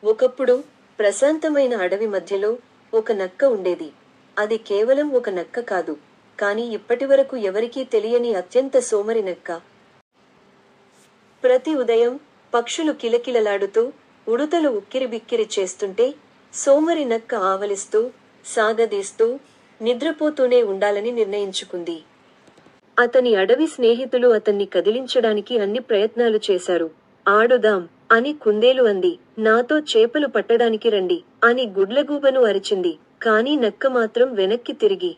ఒకప్పుడు ప్రశాంతమైన అడవి మధ్యలో ఒక నక్క ఉండేది. అది కేవలం ఒక నక్క కాదు, కాని ఇప్పటివరకు ఎవరికీ తెలియని అత్యంత సోమరి నక్క. ప్రతి ఉదయం పక్షులు కిలకిలలాడుతూ, ఉడుతలు ఉక్కిరిబిక్కిరి చేస్తుంటే సోమరి నక్క ఆవలిస్తూ, సాగదీస్తూ, నిద్రపోతూనే ఉండాలని నిర్ణయించుకుంది. అతని అడవి స్నేహితులు అతన్ని కదిలించడానికి అన్ని ప్రయత్నాలు చేశారు. ఆడుదాం అని కుందేలు అంది. నాతో చేపలు పట్టడానికి రండి అని గుడ్లగూబను అరిచింది. కాని నక్క మాత్రం వెనక్కి తిరిగి,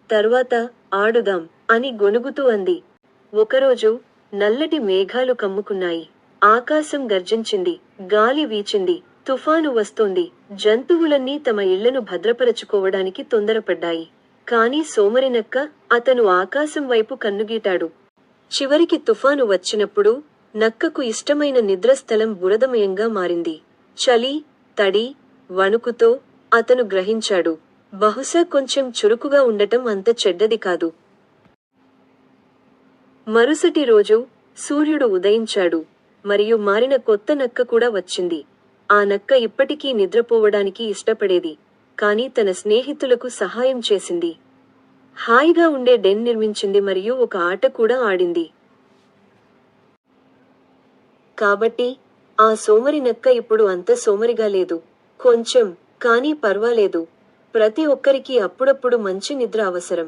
తర్వాత ఆడుదాం అని గొణుగుతూ అంది. ఒకరోజు నల్లటి మేఘాలు కమ్ముకున్నాయి. ఆకాశం గర్జించింది. గాలి వీచింది. తుఫాను వస్తోంది. జంతువులన్నీ తమ ఇళ్లను భద్రపరచుకోవడానికి తొందరపడ్డాయి. కాని సోమరినక్క, అతను ఆకాశం వైపు కన్నుగీటాడు. చివరికి తుఫాను వచ్చినప్పుడు నక్కకు ఇష్టమైన నిద్రస్థలం బురదమయంగా మారింది. చలి, తడి, వణుకుతో అతను గ్రహించాడు, బహుశా కొంచెం చురుకుగా ఉండటం అంత చెడ్డది కాదు. మరుసటి రోజు సూర్యుడు ఉదయించాడు. మరియు మారిన కొత్త నక్క కూడా వచ్చింది. ఆ నక్క ఇప్పటికీ నిద్రపోవడానికి ఇష్టపడేది, కాని తన స్నేహితులకు సహాయం చేసింది. హాయిగా ఉండే డెన్ నిర్మించింది మరియు ఒక ఆట కూడా ఆడింది. కాబట్టి ఆ సోమరి నక్క ఇప్పుడు అంత సోమరిగా లేదు. కొంచెం, కానీ పర్వాలేదు. ప్రతి ఒక్కరికి అప్పుడప్పుడు మంచి నిద్ర అవసరం.